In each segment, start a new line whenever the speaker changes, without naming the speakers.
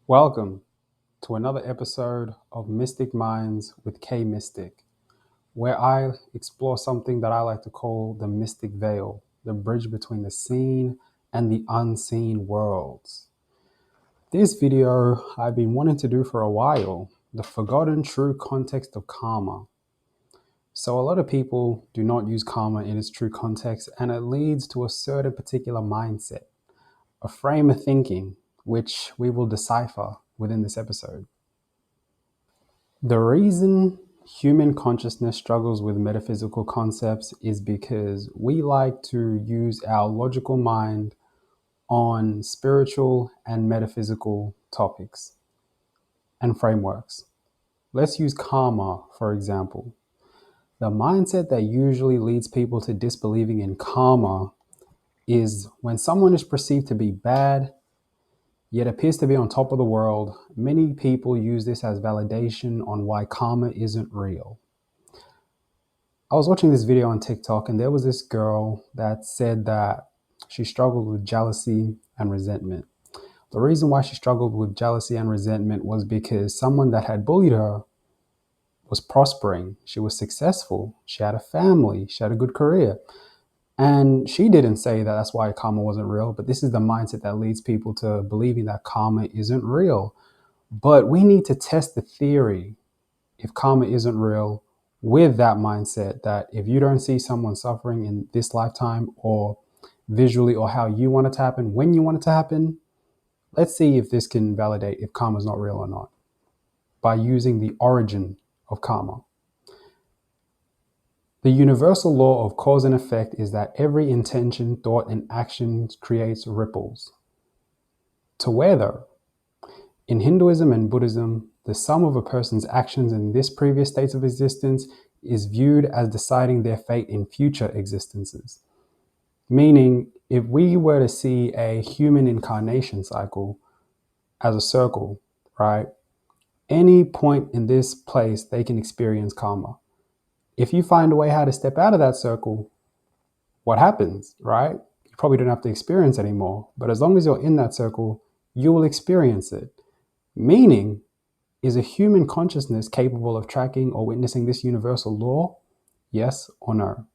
Welcome to another episode of Mystic Minds with K Mystic, where I explore something that I like to call the mystic veil, the bridge between the seen and the unseen worlds. This video I've been wanting to do for a while, the forgotten true context of karma. So a lot of people do not use karma in its true context, and it leads to a certain particular mindset, a frame of thinking, which we will decipher within this episode. The reason human consciousness struggles with metaphysical concepts is because we like to use our logical mind on spiritual and metaphysical topics and frameworks. Let's use karma, for example. The mindset that usually leads people to disbelieving in karma is when someone is perceived to be bad, yet appears to be on top of the world. Many people use this as validation on why karma isn't real. I was watching this video on TikTok, and there was this girl that said that she struggled with jealousy and resentment. The reason why she struggled with jealousy and resentment was because someone that had bullied her was prospering. She was successful. She had a family. She had a good career. And she didn't say that that's why karma wasn't real, but this is the mindset that leads people to believing that karma isn't real. But we need to test the theory if karma isn't real with that mindset that if you don't see someone suffering in this lifetime or visually or how you want it to happen, when you want it to happen, let's see if this can validate if karma is not real or not by using the origin of karma. The universal law of cause and effect is that every intention, thought, and action creates ripples. To whether in Hinduism and Buddhism, the sum of a person's actions in this previous state of existence is viewed as deciding their fate in future existences. Meaning, if we were to see a human incarnation cycle as a circle, right? Any point in this place, they can experience karma. If you find a way how to step out of that circle, what happens, right? You probably don't have to experience anymore. But as long as you're in that circle, you will experience it. Meaning, is a human consciousness capable of tracking or witnessing this universal law? Yes or no?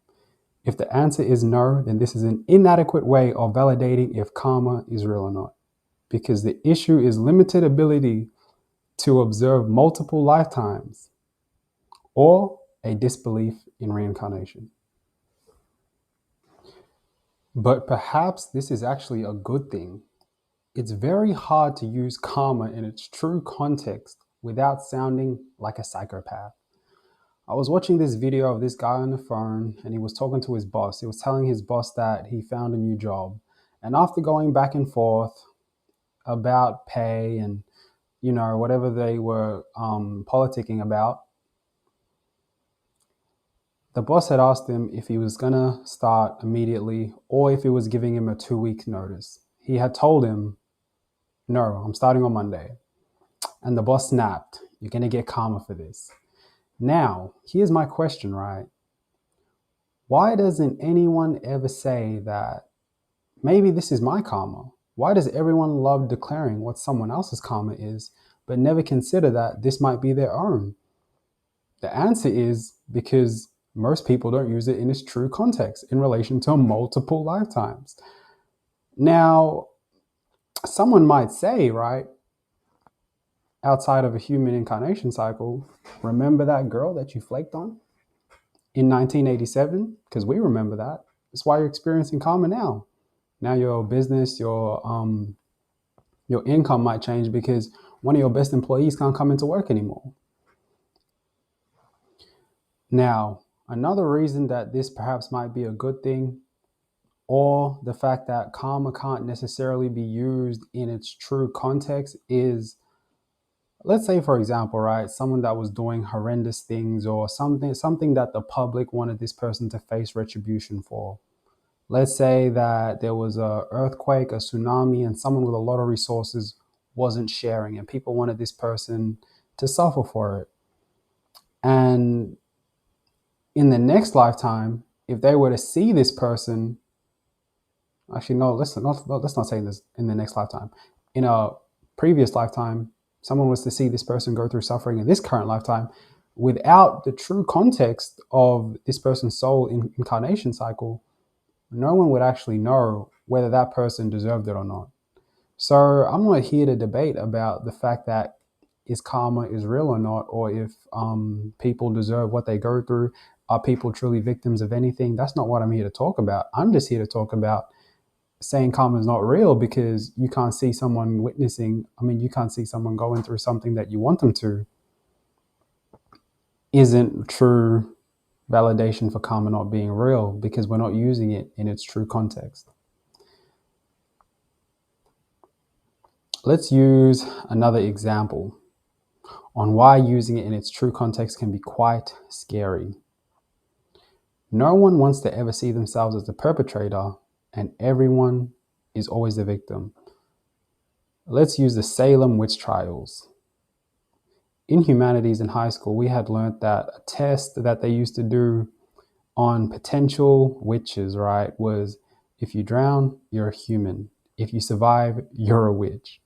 If the answer is no, then this is an inadequate way of validating if karma is real or not. Because the issue is limited ability to observe multiple lifetimes or a disbelief in reincarnation. But perhaps this is actually a good thing. It's very hard to use karma in its true context without sounding like a psychopath. I was watching this video of this guy on the phone, and he was talking to his boss. He was telling his boss that he found a new job. And after going back and forth about pay and, whatever they were politicking about, the boss had asked him if he was going to start immediately or if he was giving him a 2-week notice. He had told him, no, I'm starting on Monday. And the boss snapped, you're going to get karma for this. Now, here's my question, right? Why doesn't anyone ever say that maybe this is my karma? Why does everyone love declaring what someone else's karma is, but never consider that this might be their own? The answer is because most people don't use it in its true context in relation to multiple lifetimes. Now, someone might say, right, outside of a human incarnation cycle, remember that girl that you flaked on in 1987? Because we remember that. That's why you're experiencing karma now. Now your business, your income might change because one of your best employees can't come into work anymore. Now, another reason that this perhaps might be a good thing, or the fact that karma can't necessarily be used in its true context is, let's say, for example, right, someone that was doing horrendous things or something that the public wanted this person to face retribution for. Let's say that there was an earthquake, a tsunami, and someone with a lot of resources wasn't sharing, and people wanted this person to suffer for it. And in the next lifetime, if they were to see this person, actually, no, let's not say this in the next lifetime. In a previous lifetime, someone was to see this person go through suffering in this current lifetime, without the true context of this person's soul incarnation cycle, no one would actually know whether that person deserved it or not. So I'm not here to debate about the fact that is karma is real or not, or if people deserve what they go through. Are people truly victims of anything? That's not what I'm here to talk about. I'm just here to talk about saying karma is not real because you can't see someone you can't see someone going through something that you want them to, isn't true validation for karma not being real, because we're not using it in its true context. Let's use another example on why using it in its true context can be quite scary. No one wants to ever see themselves as the perpetrator, and everyone is always the victim. Let's use the Salem witch trials. In humanities in high school, we had learned that a test that they used to do on potential witches, right, was if you drown, you're a human. If you survive, you're a witch.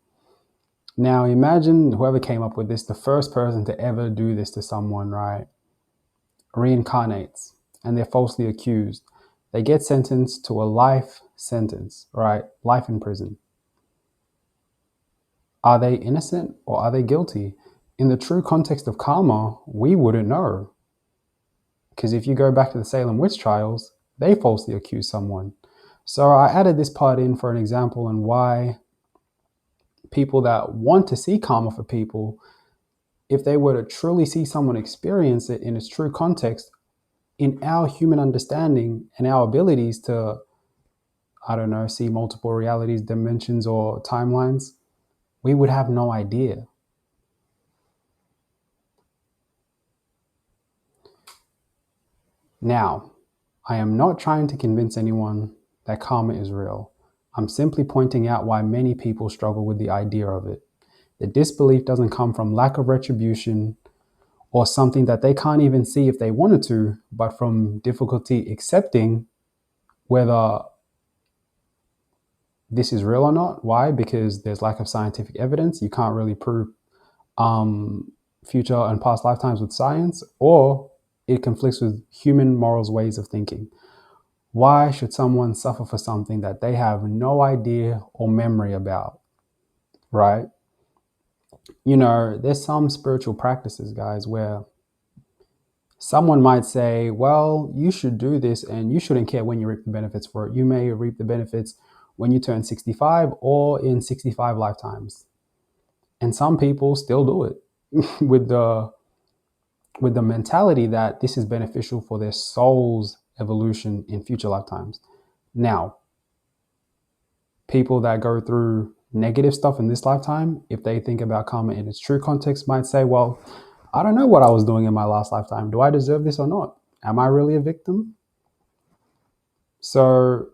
Now imagine whoever came up with this, the first person to ever do this to someone, right, reincarnates and they're falsely accused. They get sentenced to a life sentence, right, life in prison. Are they innocent or are they guilty? In the true context of karma, we wouldn't know. Because if you go back to the Salem witch trials, they falsely accused someone. So I added this part in for an example on why people that want to see karma for people, if they were to truly see someone experience it in its true context, in our human understanding and our abilities to, I don't know, see multiple realities, dimensions, or timelines, we would have no idea. Now, I am not trying to convince anyone that karma is real. I'm simply pointing out why many people struggle with the idea of it. The disbelief doesn't come from lack of retribution or something that they can't even see if they wanted to, but from difficulty accepting whether this is real or not. Why? Because there's lack of scientific evidence. You can't really prove future and past lifetimes with science, or it conflicts with human morals, ways of thinking. Why should someone suffer for something that they have no idea or memory about, right? You know, there's some spiritual practices, guys, where someone might say, well, you should do this and you shouldn't care when you reap the benefits for it. You may reap the benefits when you turn 65 or in 65 lifetimes. And some people still do it with the mentality that this is beneficial for their soul's evolution in future lifetimes. Now, people that go through negative stuff in this lifetime, if they think about karma in its true context, might say, well, I don't know what I was doing in my last lifetime. Do I deserve this or not? Am I really a victim? So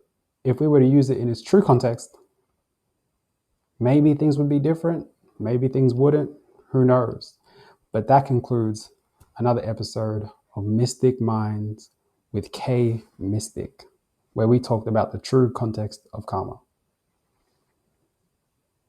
if we were to use it in its true context, maybe things would be different. Maybe things wouldn't. Who knows? But that concludes another episode of Mystic Minds with K Mystic, where we talked about the true context of karma.